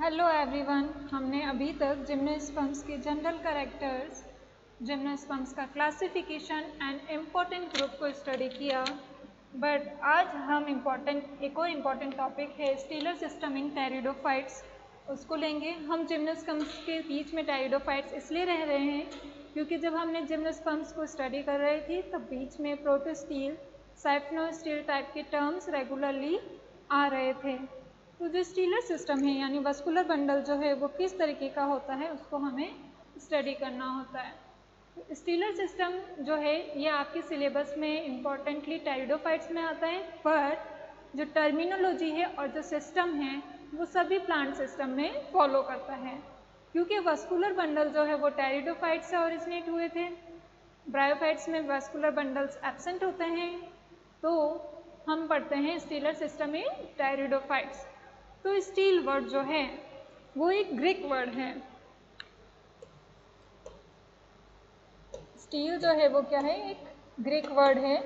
Hello everyone. हमने अभी तक जिम्नोस्पर्म्स के जनरल कैरेक्टर्स, जिम्नोस्पर्म्स का क्लासिफिकेशन एंड इम्पोर्टेंट ग्रुप को स्टडी किया। बट आज हम एक और इम्पॉर्टेंट टॉपिक है स्टीलर सिस्टम इन टेरिडोफाइट्स, उसको लेंगे। हम जिम्नोस्पर्म्स के बीच में टेरिडोफाइट्स इसलिए रह रहे हैं क्योंकि जब हमने जिम्नोस्पर्म्स को स्टडी कर रही थी तब बीच में प्रोटोस्टील, साइफनोस्टील टाइप के टर्म्स रेगुलरली आ रहे थे। तो जो स्टीलर सिस्टम है यानी वस्कुलर बंडल जो है वो किस तरीके का होता है उसको हमें स्टडी करना होता है। तो स्टीलर सिस्टम जो है ये आपके सिलेबस में इम्पॉर्टेंटली टेरिडोफाइट्स में आता है, पर जो टर्मिनोलॉजी है और जो सिस्टम है वो सभी प्लांट सिस्टम में फॉलो करता है। क्योंकि वस्कुलर बंडल जो है वो टेरिडोफाइट्स से ओरिजिनेट हुए थे, ब्रायोफाइट्स में वस्कुलर बंडल्स एब्सेंट होते हैं, तो हम पढ़ते हैं स्टीलर सिस्टम इन टेरिडोफाइट्स। तो स्टील वर्ड जो है वो एक ग्रीक वर्ड है। स्टील जो है वो क्या है, एक ग्रीक वर्ड है।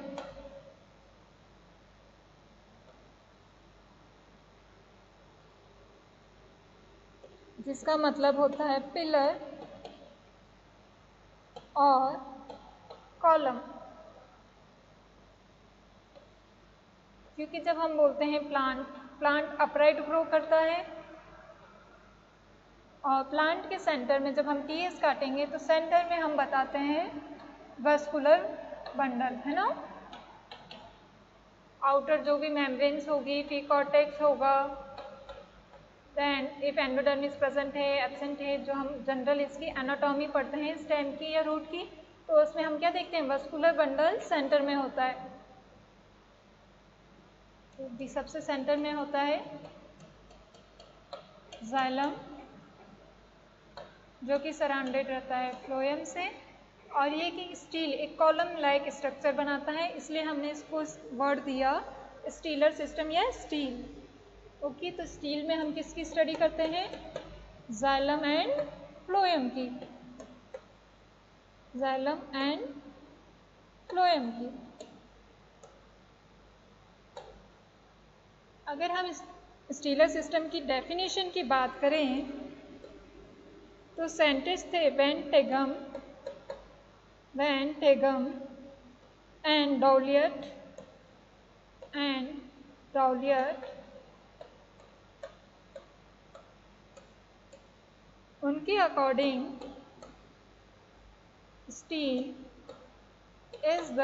जिसका मतलब होता है पिलर और कॉलम। क्योंकि जब हम बोलते हैं प्लांट अपराइट ग्रो करता है और प्लांट के सेंटर में जब हम टीएस काटेंगे तो सेंटर में हम बताते हैं वस्कुलर बंडल, है ना। आउटर जो भी मेम्ब्रेन्स होगी, टी कॉर्टेक्स होगा, देन इफ एंडोडर्मिस प्रेजेंट है, एब्सेंट है, जो हम जनरल इसकी एनाटॉमी पढ़ते हैं स्टेम की या रूट की, तो उसमें हम क्या देखते हैं, वस्कुलर बंडल सेंटर में होता है। तो सबसे सेंटर में होता है जाइलम, जो कि सराउंडेड रहता है फ्लोएम से, और ये कि स्टील एक कॉलम लाइक स्ट्रक्चर बनाता है, इसलिए हमने इसको वर्ड दिया स्टीलर सिस्टम या स्टील। ओके, तो स्टील में हम किसकी स्टडी करते हैं, जाइलम एंड फ्लोएम की, जाइलम एंड फ्लोएम की। अगर हम स्टीलर सिस्टम की डेफिनेशन की बात करें तो साइंटिस्ट थे वैन टेगम एंड डाउलियट। उनके according steel is the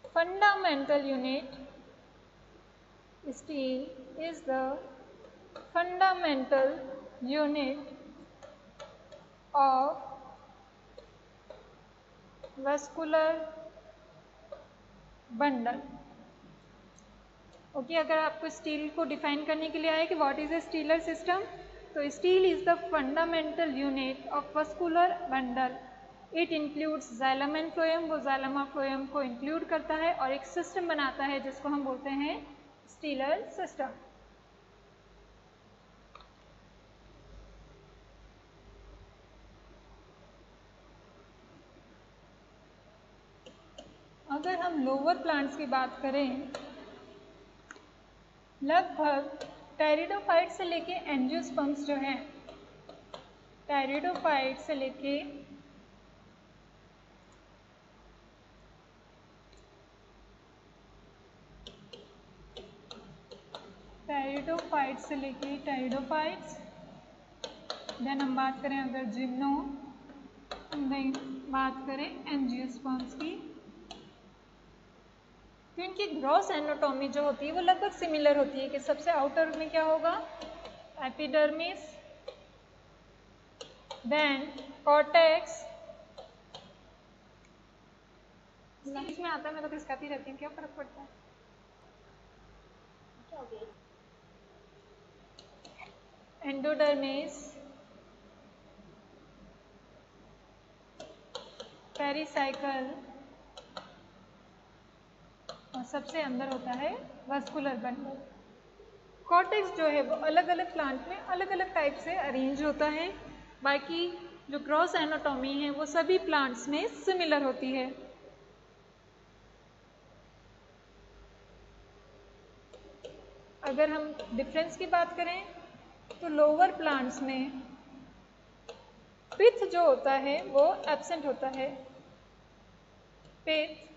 fundamental unit, steel is the fundamental unit of vascular bundle. Okay, अगर आपको स्टील को डिफाइन करने के लिए आए कि what is a stelar system, तो stele is the fundamental unit of vascular bundle. It includes xylem and phloem, वो जाइलम और फ्लोएम को इंक्लूड करता है और एक सिस्टम बनाता है जिसको हम बोलते हैं स्टीलर सिस्टम। अगर हम लोअर प्लांट्स की बात करें, लगभग टेरिडोफाइट से लेके एंजियोस्पर्म्स जो है, टेरिडोफाइट से लेके टेरिडोफाइट्स, देन हम बात करें अगर बात करें एंजियोस्पर्म्स की, तो इनकी ग्रॉस एनाटॉमी जो होती है वो लगभग सिमिलर होती है कि सबसे आउटर में क्या होगा, एपिडर्मिस, देन कॉर्टेक्स। बीच में आता है, मैं तो खिसकाती रहती हूँ, क्या फर्क पड़ता है। एंडोडर्मिस, पेरिसाइकल, और सबसे अंदर होता है वस्कुलर बंडल। कॉर्टेक्स जो है वो अलग अलग प्लांट में अलग अलग टाइप से अरेंज होता है, बाकी जो ग्रॉस एनाटॉमी है वो सभी प्लांट्स में सिमिलर होती है। अगर हम डिफरेंस की बात करें तो लोअर प्लांट्स में पिथ जो होता है वो एब्सेंट होता है। Pith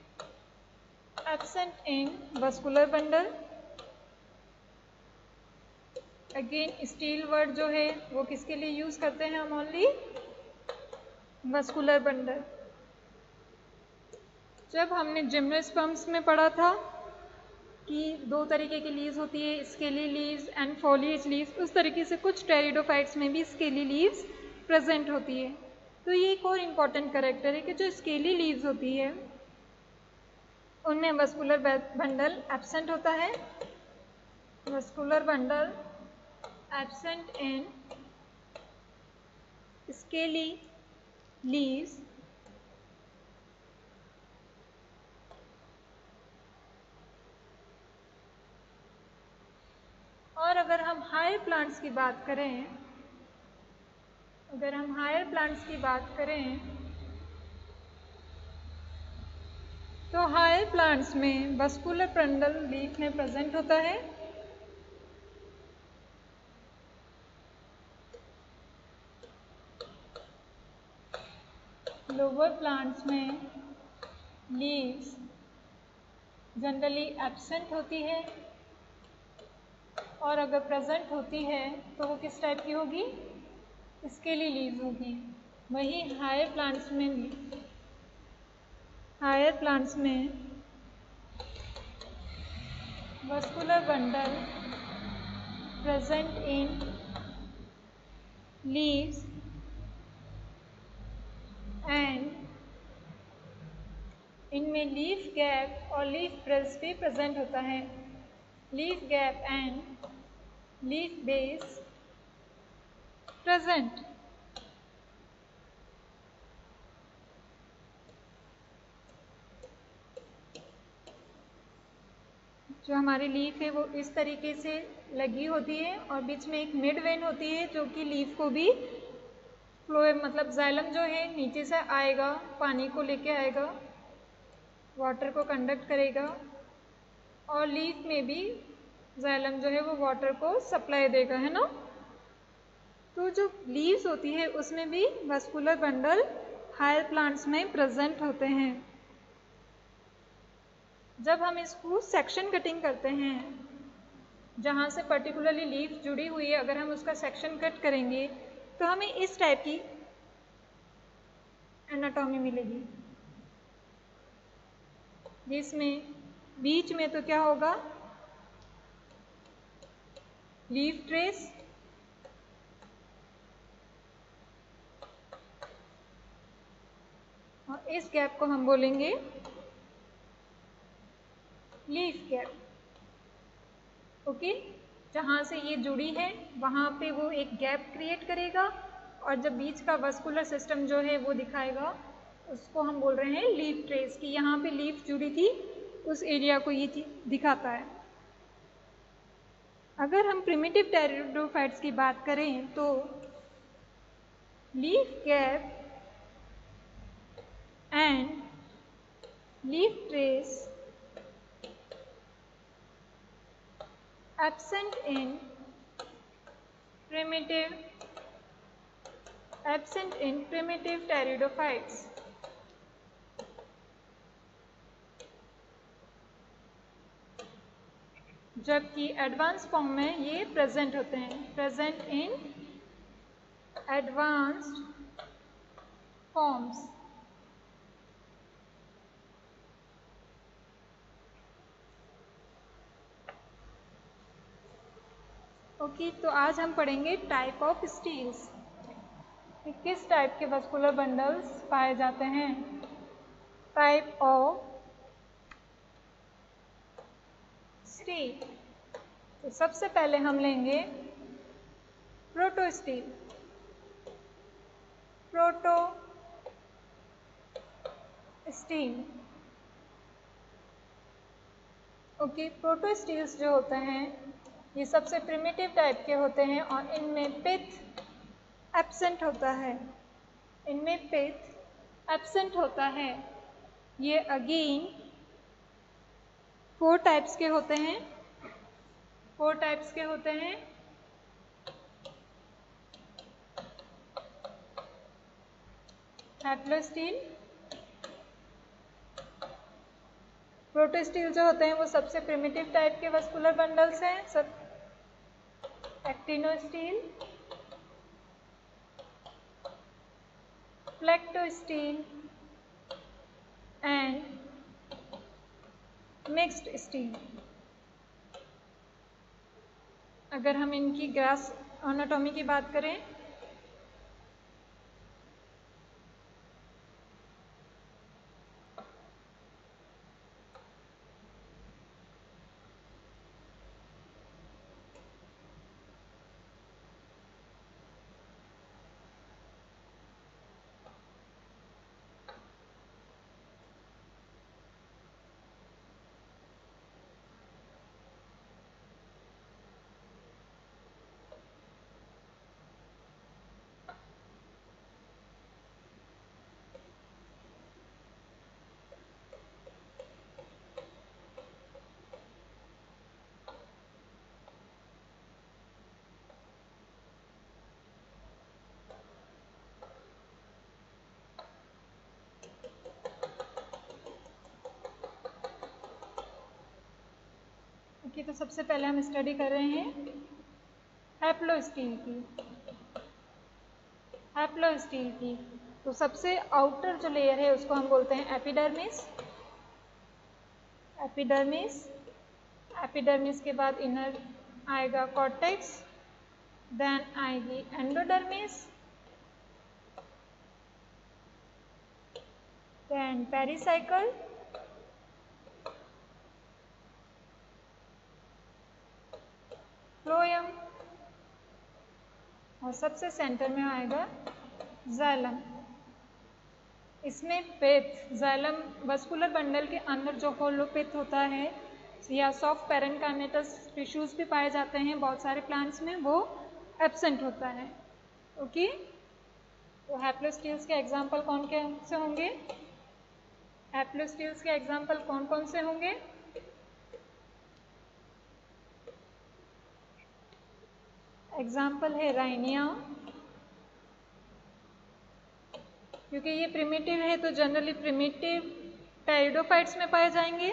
absent in vascular bundle. Again stele word जो है वो किसके लिए यूज करते हैं हम? Only vascular bundle. जब हमने जिम्नोस्पर्म्स में पढ़ा था कि दो तरीके की लीव्स होती है, scaly leaves and foliage leaves, उस तरीके से कुछ टेरिडोफाइट्स में भी स्केली लीव्स प्रेजेंट होती है। तो ये एक और इम्पॉर्टेंट कैरेक्टर है कि जो स्केली लीव्स होती है उनमें वस्कुलर बंडल एब्सेंट होता है। Vascular bundle absent in scaly leaves और अगर हम हायर प्लांट्स की बात करें, तो हायर प्लांट्स में वस्कुलर बंडल लीफ में प्रेजेंट होता है। लोअर प्लांट्स में लीव्स जनरली एब्सेंट होती है और अगर प्रेजेंट होती है तो वो किस टाइप की होगी? स्केली लीव्स होगी। वही हायर प्लांट्स में vascular bundle present in leaves and इनमें लीफ गैप और लीफ ब्रेस भी प्रेजेंट होता है। Leaf gap and leaf base present. जो हमारी लीफ है वो इस तरीके से लगी होती है और बीच में एक मिड वेन होती है जो कि लीफ को भी फ्लो, मतलब जाइलम जो है नीचे से आएगा, पानी को लेके आएगा, वाटर को कंडक्ट करेगा और लीफ में भी जाइलम जो है वो वाटर को सप्लाई देगा, है ना। तो जो लीव्स होती है उसमें भी वस्कुलर बंडल हायर प्लांट्स में प्रेजेंट होते हैं। जब हम इसको सेक्शन कटिंग करते हैं, जहाँ से पर्टिकुलरली लीफ जुड़ी हुई है, अगर हम उसका सेक्शन कट करेंगे तो हमें इस टाइप की एनाटॉमी मिलेगी, जिसमें बीच में तो क्या होगा? लीफ ट्रेस, और इस गैप को हम बोलेंगे लीफ गैप। ओके, जहाँ से ये जुड़ी है वहाँ पे वो एक गैप क्रिएट करेगा और जब बीच का वस्कुलर सिस्टम जो है वो दिखाएगा, उसको हम बोल रहे हैं लीफ ट्रेस, कि यहाँ पे लीफ जुड़ी थी, उस एरिया को ये चीज दिखाता है। अगर हम प्रिमिटिव टेरिडोफाइट्स की बात करें तो leaf gap and leaf trace absent in primitive pteridophytes। जबकि एडवांस फॉर्म में ये प्रेजेंट होते हैं, present in advanced forms. Okay, तो आज हम पढ़ेंगे टाइप ऑफ स्टील्स, कि किस टाइप के वस्कुलर बंडल्स पाए जाते हैं। टाइप ऑफ स्टील, तो सबसे पहले हम लेंगे प्रोटोस्टील। ओके, प्रोटोस्टील्स जो होते हैं ये सबसे प्रिमिटिव टाइप के होते हैं और इनमें पिथ एब्सेंट होता है। ये अगेन 4 टाइप्स के होते हैं। हैप्लोस्टील, प्रोटोस्टील जो होते हैं वो सबसे प्रिमिटिव टाइप के वस्कुलर बंडल्स हैं। सब एक्टिनोस्टील, फ्लेक्टोस्टील एंड मिक्स्ड स्टील। अगर हम इनकी ग्रास एनाटॉमी की बात करें, तो सबसे पहले हम स्टडी कर रहे हैं हैप्लोस्टील की। हैप्लोस्टील की तो सबसे आउटर जो लेयर है उसको हम बोलते हैं एपिडर्मिस। एपिडर्मिस, एपिडर्मिस के बाद इनर आएगा कॉर्टेक्स, देन आएगी एंडोडर्मिस, देन पेरिसाइकल, फ्लोएम और सबसे सेंटर में आएगा जाइलम। इसमें पिथ, जाइलम वस्कुलर बंडल के अंदर जो होलो पिथ होता है या सॉफ्ट पैरेन्काइमेटस टिश्यूज भी पाए जाते हैं बहुत सारे प्लांट्स में, वो एब्सेंट होता है। ओके, तो हैप्लोस्टील्स के एग्जाम्पल कौन कौन से होंगे? हैप्लोस्टील्स के एग्जाम्पल कौन कौन से होंगे? एग्जाम्पल है राइनिया, क्योंकि ये प्रिमिटिव है तो जनरली प्रिमिटिव टेरिडोफाइट्स में पाए जाएंगे।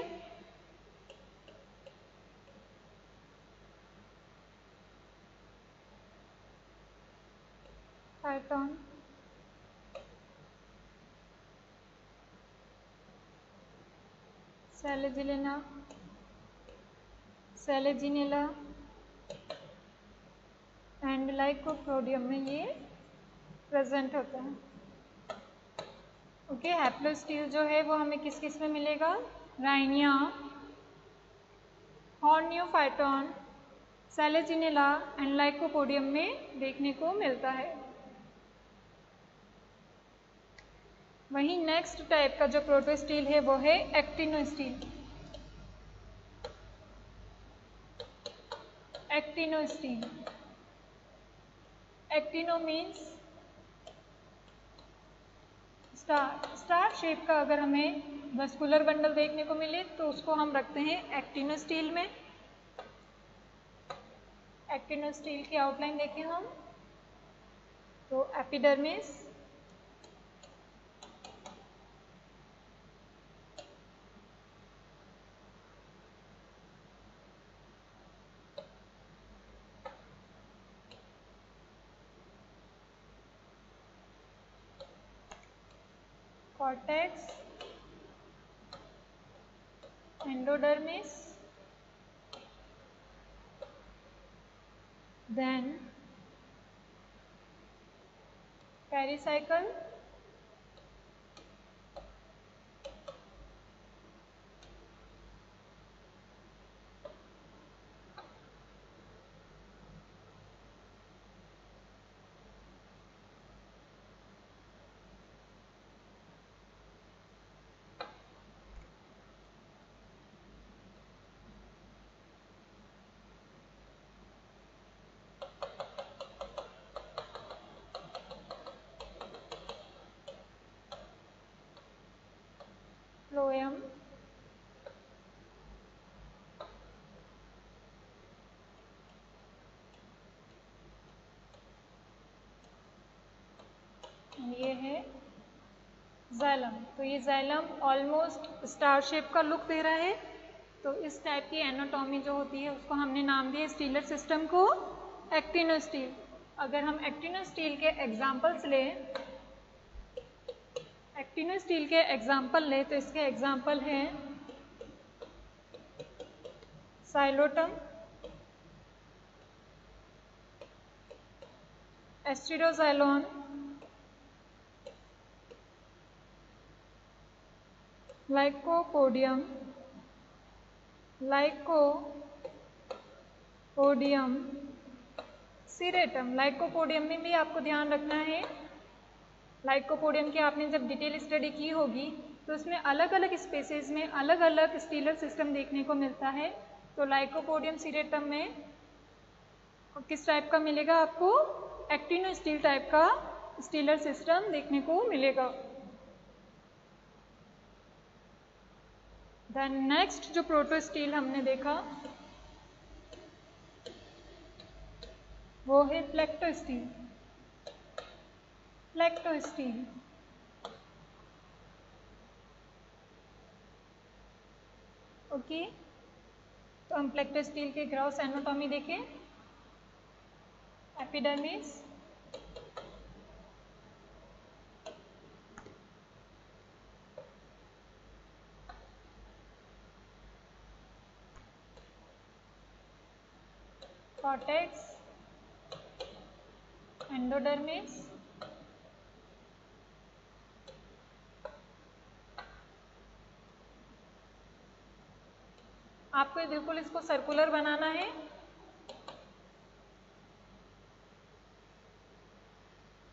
फाइटोन, सैलेजिनेला, सैलेजिनेला एंड लाइकोपोडियम में ये प्रेजेंट होता है। ओके, हैप्लोस्टील जो है वो हमें किस किस में मिलेगा? राइनिया, हॉर्नियोफाइटोन, सैलेजिनेला एंड लाइकोपोडियम में देखने को मिलता है। वहीं नेक्स्ट टाइप का जो प्रोटोस्टील है वो है actinostele. Actinostele, actino means star. Star shape का अगर हमें वस्कुलर बंडल देखने को मिले तो उसको हम रखते हैं एक्टिनोस्टील में। एक्टिनोस्टील की आउटलाइन देखें हम तो epidermis, cortex, endodermis, then pericycle, xylem. तो ये जाइलम ऑलमोस्ट स्टार शेप का लुक दे रहा है। तो इस टाइप की एनाटॉमी जो होती है उसको हमने नाम दिया स्टीलर सिस्टम को एक्टिनोस्टील। अगर हम एक्टिनोस्टील के एग्जाम्पल्स लें, एक्टिनोस्टील के एग्जाम्पल लें तो इसके एग्जाम्पल हैं साइलोटम, एस्ट्रिडोजाइलोन, लाइकोपोडियम, लाइकोपोडियम सीरेटम। लाइकोपोडियम में भी आपको ध्यान रखना है, लाइकोपोडियम की आपने जब डिटेल स्टडी की होगी तो उसमें अलग अलग स्पेसीज में अलग अलग स्टीलर सिस्टम देखने को मिलता है। तो लाइकोपोडियम सीरेटम में किस टाइप का मिलेगा आपको? एक्टिनोस्टील टाइप का स्टीलर सिस्टम देखने को मिलेगा। देन नेक्स्ट जो प्रोटोस्टील हमने देखा वो है फ्लेक्टोस्टील। फ्लेक्टोस्टील ओके। तो हम फ्लेक्टोस्टील के ग्रॉस एनाटॉमी देखें। एपिडर्मिस, कॉर्टेक्स, एंडोडर्मिस, आपको बिल्कुल इसको सर्कुलर बनाना है।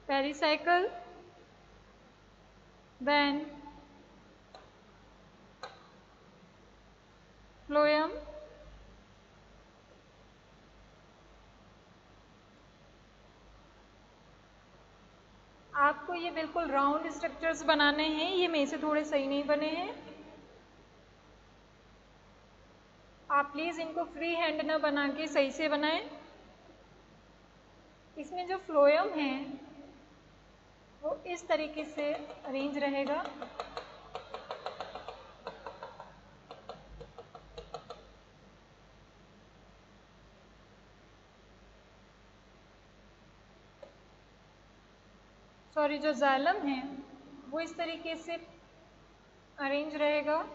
पेरिसाइकल, देन फ्लोएम, आपको ये बिल्कुल राउंड स्ट्रक्चर्स बनाने हैं, ये में से थोड़े सही नहीं बने हैं। आप प्लीज़ इनको फ्री हैंड ना बना के सही से बनाएं। इसमें जो फ्लोएम है वो इस तरीके से अरेंज रहेगा। सॉरी, जो जाइलम है वो इस तरीके से अरेंज रहेगा।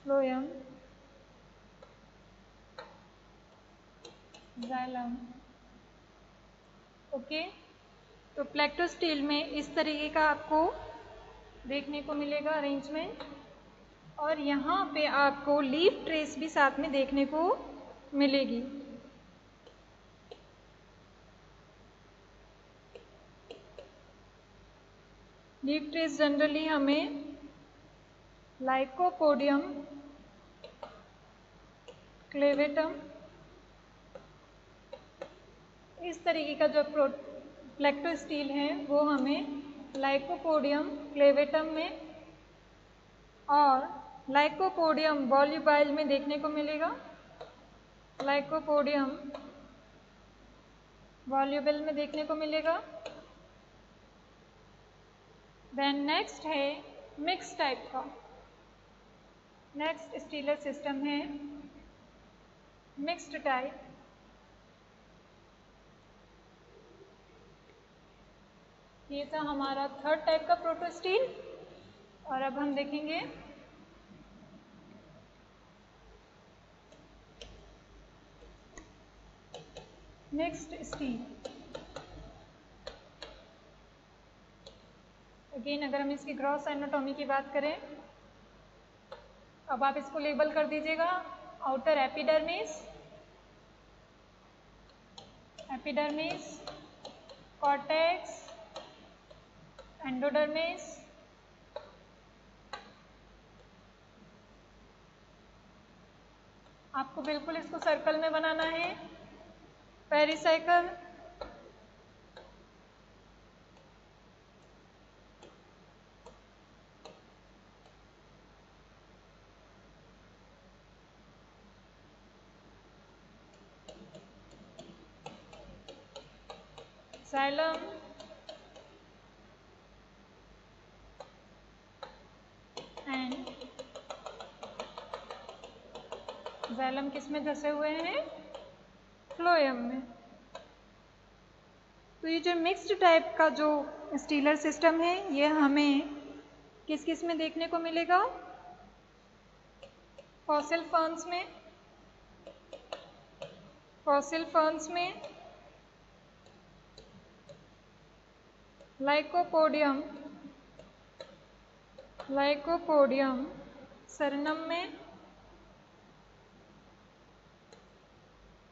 Phloem, xylem okay. तो फ्लेक्टोस्टील में इस तरीके का आपको देखने को मिलेगा अरेंजमेंट, और यहाँ पे आपको लीफ ट्रेस भी साथ में देखने को मिलेगी। लीफ ट्रेस जनरली हमें लाइकोपोडियम, क्लेवेटम, इस तरीके का जो फ्लेक्टोस्टील है वो हमें लाइकोपोडियम क्लेवेटम में और लाइकोपोडियम वॉल्यूबाइल में देखने को मिलेगा। लाइकोपोडियम वॉल्यूबल में देखने को मिलेगा। देन नेक्स्ट है मिक्स टाइप का। नेक्स्ट स्टीलर सिस्टम है मिक्स्ड टाइप। ये था हमारा थर्ड टाइप का प्रोटोस्टील। और अब हम देखेंगे नेक्स्ट स्टील। अगेन अगर हम इसकी ग्रॉस एनाटॉमी की बात करें, अब आप इसको लेबल कर दीजिएगा। Outer epidermis, epidermis, cortex, endodermis, आपको बिल्कुल इसको सर्कल में बनाना है। पेरिसाइकल, जाइलम, एंड जाइलम किस में धसे हुए हैं? फ्लोएम में। तो ये जो मिक्स्ड टाइप का जो स्टीलर सिस्टम है ये हमें किस किस में देखने को मिलेगा? फॉसिल फर्न्स में, फॉसिल फर्न्स में, लाइकोपोडियम, लाइकोपोडियम सरनम में,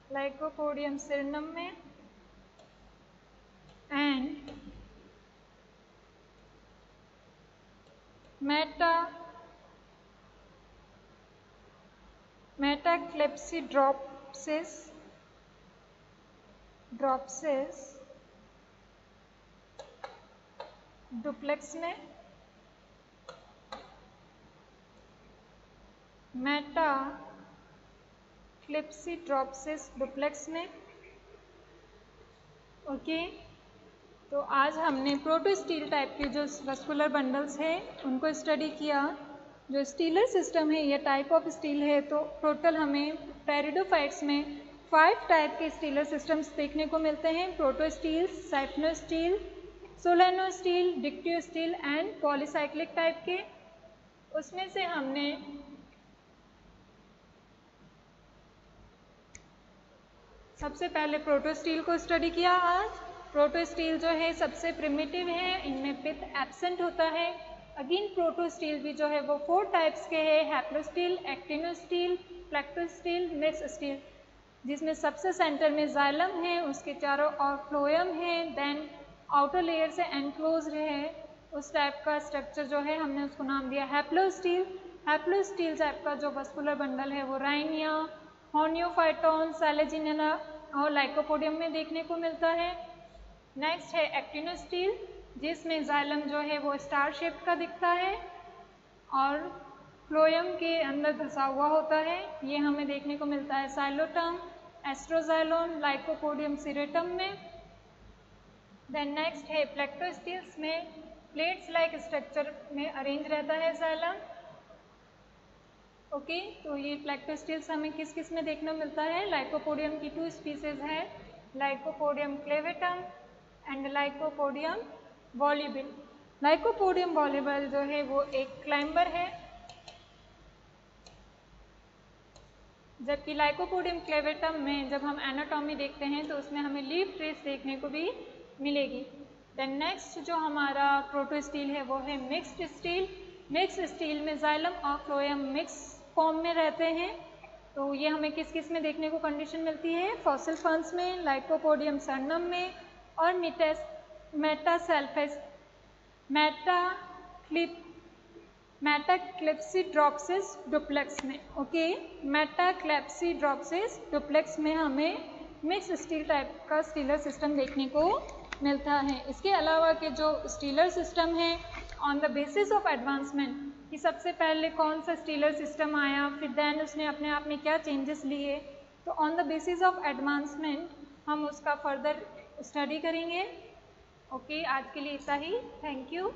लाइकोपोडियम सरनम में, एंड मेटाक्लेप्सिड्रोप्सिस, डुप्लेक्स में, मेटाक्लेप्सिड्रोप्सिस डुप्लेक्स में। ओके, तो आज हमने प्रोटोस्टील टाइप के जो वस्कुलर बंडल्स हैं उनको स्टडी किया। जो स्टीलर सिस्टम है ये टाइप ऑफ स्टील है, तो टोटल हमें टेरिडोफाइट्स में 5 टाइप के स्टीलर सिस्टम्स देखने को मिलते हैं। प्रोटोस्टील, साइफनोस्टील, सोलेनोस्टील, डिक्टियोस्टील एंड पॉलीसाइक्लिक टाइप के। उसमें से हमने सबसे पहले प्रोटोस्टील को स्टडी किया आज। प्रोटोस्टील जो है सबसे प्रिमिटिव है, इनमें पिथ एब्सेंट होता है। अगेन प्रोटोस्टील भी जो है वो 4 टाइप्स के हैं, हैप्लोस्टील, एक्टिनोस्टील, प्लेक्टोस्टील, मिक्स स्टील, जिसमें सबसे सेंटर में जाइलम है, उसके चारों ओर फ्लोएम है, देन आउटर लेयर से एनक्लोज्ड है। उस टाइप का स्ट्रक्चर जो है हमने उसको नाम दिया हैप्लोस्टील। हैप्लोस्टील टाइप का जो वस्कुलर बंडल है वो राइनिया, होनियोफाइटोन, सैलेजिनिया और लाइकोपोडियम में देखने को मिलता है। नेक्स्ट है एक्टिनोस्टील, जिसमें जाइलम जो है वो स्टार शेप का दिखता है और फ्लोएम के अंदर धसा हुआ होता है। ये हमें देखने को मिलता है साइलोटम, एस्ट्रोजाइलोन, लाइकोपोडियम सिरेटम में। देन नेक्स्ट है प्लेक्टोस्टील्स में प्लेट्स लाइक स्ट्रक्चर में अरेंज रहता है जाइलम। ओके, तो ये प्लेक्टोस्टील्स हमें किस किस में देखने को मिलता है? लाइकोपोडियम की 2 स्पीसीज है, lycopodium clavatum and lycopodium voluble. Lycopodium voluble जो है वो एक क्लाइंबर है, जबकि लाइकोपोडियम क्लेवेटम में जब हम एनाटॉमी देखते हैं तो उसमें हमें लीफ ट्रेस देखने को भी मिलेगी। देन नेक्स्ट जो हमारा प्रोटोस्टील है वो है मिक्स्ड स्टील। मिक्स्ड स्टील में जाइलम और फ्लोएम मिक्स फॉर्म में रहते हैं। तो ये हमें किस किस में देखने को कंडीशन मिलती है? फॉसिल फर्न्स में, लाइकोपोडियम सरनम में और मेटाक्लेप्सिड्रोप्सिस डुप्लेक्स में। ओके, मेटाक्लेप्सिड्रोप्सिस डुप्लेक्स में हमें मिक्स स्टील टाइप का स्टीलर सिस्टम देखने को मिलता है। इसके अलावा के जो स्टीलर सिस्टम है on the basis of advancement कि सबसे पहले कौन सा स्टीलर सिस्टम आया, फिर देन उसने अपने आप में क्या चेंजेस लिए, तो on the basis of advancement हम उसका फर्दर स्टडी करेंगे। ओके, आज के लिए इतना ही। Thank you.